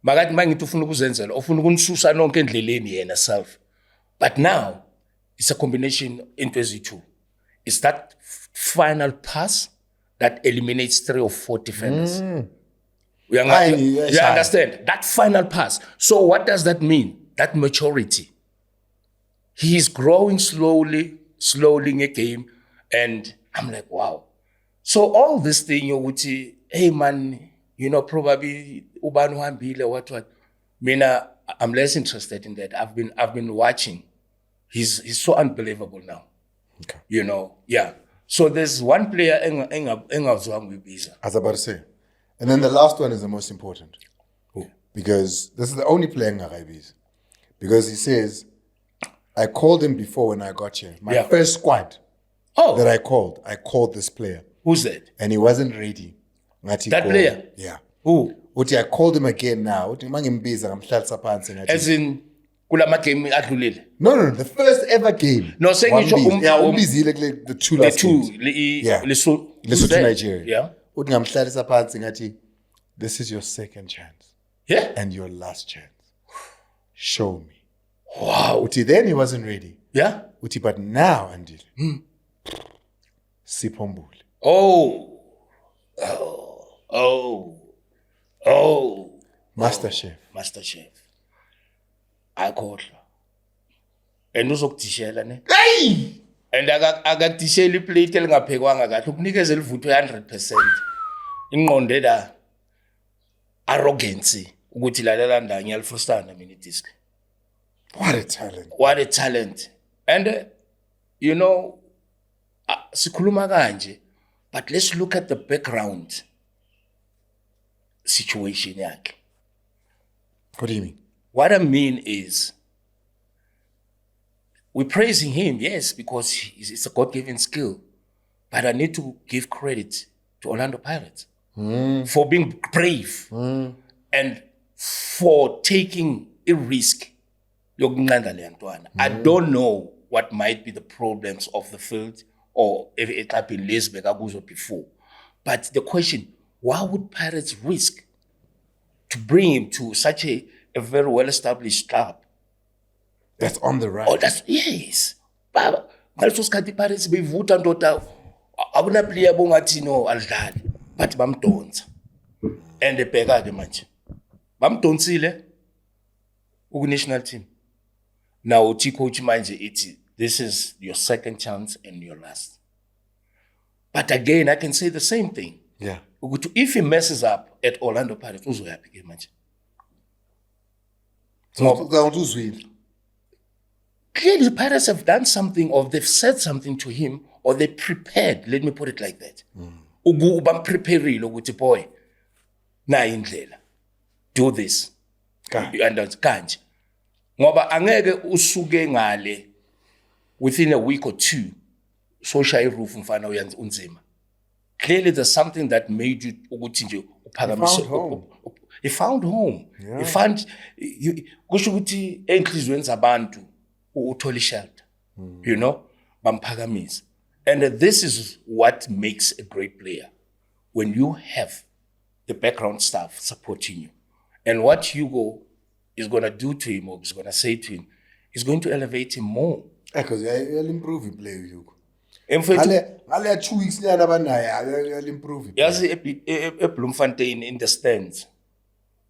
Makathi mangithi ufuna ukuzenzela, ufuna ukunisusa nonke endleleni yena self. But now it's a combination into ezithu. It's that final pass that eliminates 3 or 4 defenders. You understand? That final pass. So what does that mean? That maturity. He is growing slowly in a game. And I'm like, wow. So all this thing, you would say, hey man, you know, probably Ubanu Hambile, what. Mina, I'm less interested in that. I've been watching. He's so unbelievable now. Okay. You know, yeah. So there's one player engazwanga uyibiza. I was about to say. And then the last one is the most important. Who? Because this is the only player engakayibiza. Because he says, I called him before when I got here. My first squad that I called this player. Who's that? And he wasn't ready. That player? Yeah. Who? I called him again now. As in, kulama game adlulile. No, the first ever game. No, saying the two last games. Lesotho Nigeria. Yeah. This is your second chance. Yeah. And your last chance. Show me. Wow. Then he wasn't ready. Yeah. But now, Andile. Sipombule. Oh. Master Chef. Akhohlwa. And uzokudishela ne. Hey! And akadishela iplate elingaphekwanga kahle ukunikeza elivutho 100%. Ingqonde la arrogance ukuthi lalela ndanye yalifrustana mina idisk. What a talent. What a talent. And you know, sikhuluma kanje, but let's look at the background situation yakhe. What do you mean? What I mean is, we're praising him, yes, because it's a God-given skill. But I need to give credit to Orlando Pirates for being brave and for taking a risk. I don't know what might be the problems of the field or if it happened before. But the question, why would Pirates risk to bring him to such a very well-established club? That's on the right. Oh, yes. Baba, ngaleso sikhathi Pirates beyivuta ndoda abuna player bongathi no alidlali but bamdonsa. And ebheka ke manje. Bamdonsile ku national team. Now uthi coach manje this is your second chance and your last. But again, I can say the same thing. Yeah. If he messes up at Orlando Pirates, uzoyapi ke manje? So clearly, the Pirates have done something, or they've said something to him, or they prepared. Let me put it like that. Prepared, boy, na indlela. Do this. And kanje. Ngoba angeke usuke ngale within a week or two. Social roof mfana uyanza unzima. Clearly, there's something that made you He found home. Yeah. He found kusho ukuthi enhlizweni zabantu uthola shelter. You know, bamphakamisa. And this is what makes a great player. When you have the background staff supporting you. And what Hugo is going to do to him or is going to say to him is going to elevate him more. Because he'll improve him, player Hugo. I'll 2 weeks he'll improve him. Yazi eBloemfontein in the stands.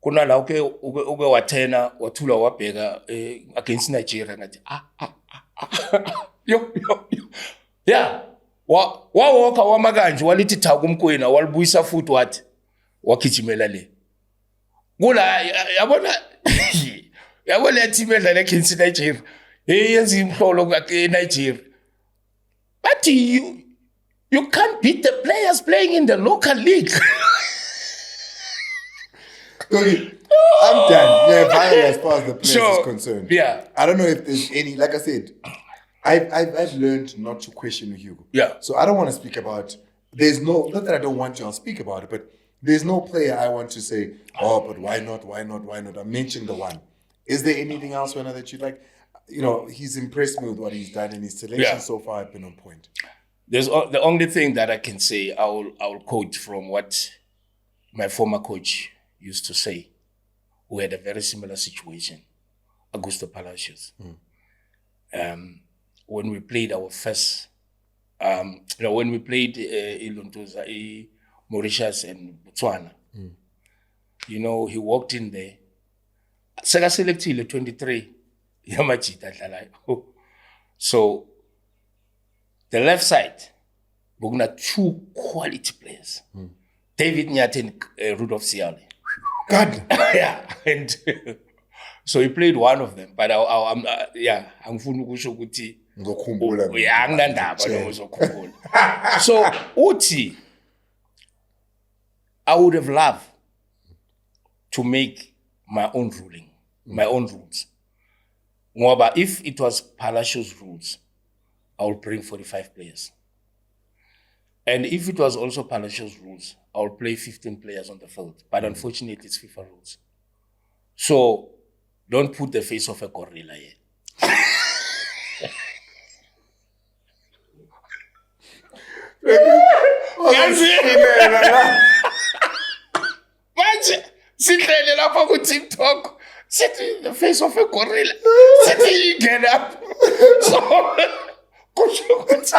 Kuna la uke wathena wathula wabheka against Nigeria ngathi yo yeah walka wamakanje walithi tha kumkwena walibuyisa futhi wathi wakhijimela le kula yabona team edlala against Nigeria yenza imhlolo Nigeria. But you can't beat the players playing in the local league. I'm done. Yeah, finally, as far as the players is concerned. Yeah. I don't know if there's any, like I said, I've learned not to question Hugo. Yeah. So I don't want to speak about, not that I don't want to speak about it, but there's no player I want to say, but why not? I mentioned the one. Is there anything else, Wena, that you'd like? You know, he's impressed me with what he's done, and his selection so far have been on point. There's the only thing that I can say, I will quote from what my former coach used to say, who had a very similar situation, Augusto Palacios. When we played our first, when we played Mauritius and Botswana, you know, he walked in there. Sega selected 23. So the left side, we're going to 2 quality players. David Nyate and Rudolph Siale. God. Yeah. And so he played one of them. But I'm So Uti, I would have loved to make my own ruling, my own rules. But if it was Palacios' rules, I would bring 45 players. And if it was also Palacio's rules, I would play 15 players on the field. But unfortunately, it's FIFA rules. So don't put the face of a gorilla here. Manje sihlele lapha ku TikTok sithi the face of a gorilla sithi get up so kusho ukuthi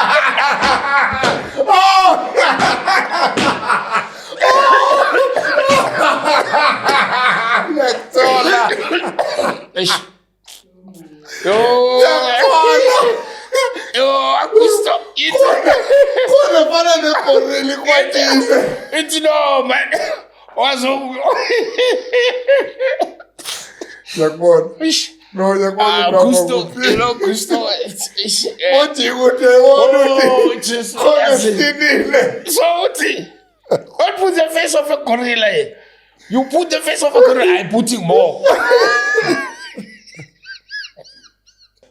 it's no man. Gusto. What put the face of a gorilla here? You put the face of a gorilla, I put it more.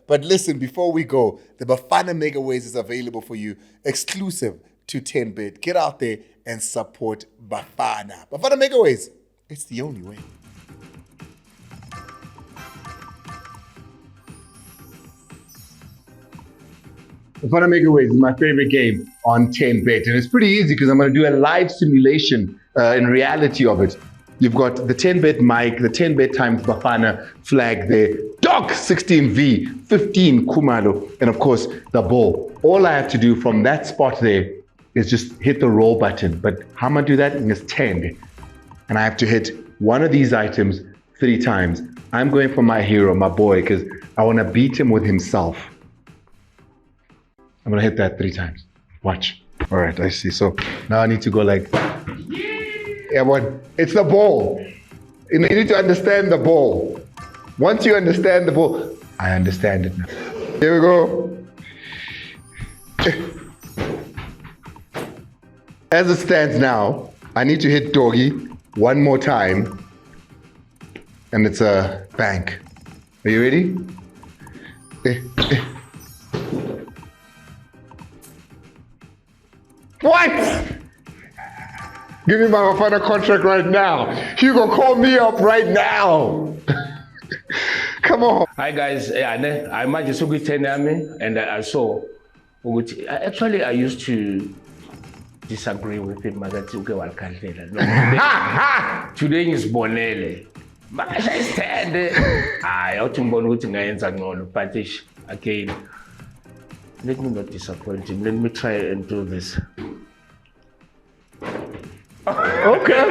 But listen, before we go, the Bafana Megaways is available for you, exclusive to 10-bit. Get out there and support Bafana. Bafana Megaways, it's the only way. Bafana Megaways is my favorite game on 10-bit. And it's pretty easy because I'm going to do a live simulation in reality of it. You've got the 10-bit mic, the 10-bit times Bafana flag there, Doc 16V, 15 Khumalo, and of course the ball. All I have to do from that spot there is just hit the roll button. But how am I do that? It's 10. And I have to hit one of these items 3 times. I'm going for my hero, my boy, because I want to beat him with himself. I'm going to hit that 3 times. Watch. All right, I see. So now I need to go like, yeah, but it's the ball. You need to understand the ball. Once you understand the ball, I understand it now. Here we go. As it stands now, I need to hit doggy one more time. And it's a bank. Are you ready? What? Give me my Bafana contract right now. Hugo, call me up right now. Come on. Hi guys, I might just go and I saw. Actually, I used to disagree with him. Today is Bonele. I stand. I ought to but again, let me not disappoint him. Let me try and do this. Okay.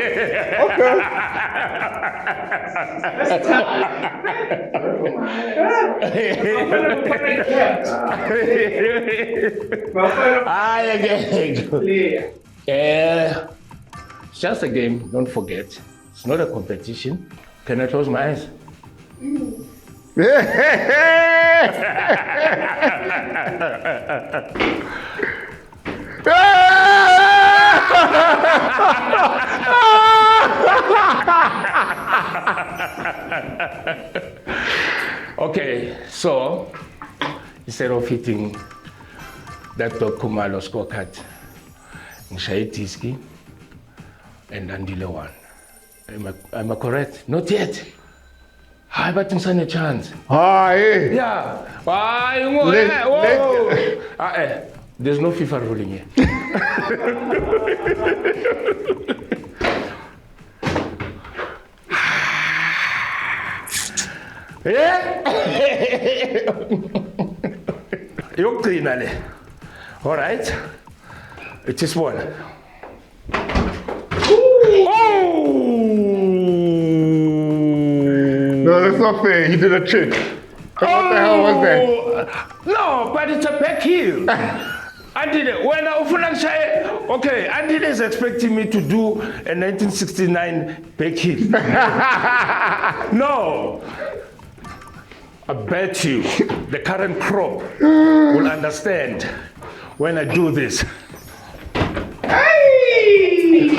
It's just a game, don't forget. It's not a competition. Can I close my eyes? Okay, so instead of hitting that Doctor Khumalo scorecard, Ngishaye Tiski and Andile won. Am I correct? Not yet. Hi, but ngisane a chance. Hi. Yeah. There's no FIFA ruling here. All right. It is one. Oh! No, that's not fair. He did a trick. What the hell was that? No, but it's a back heel. Andile, when okay, Andile is expecting me to do a 1969 back heel. No. I bet you the current crop will understand when I do this. Hey!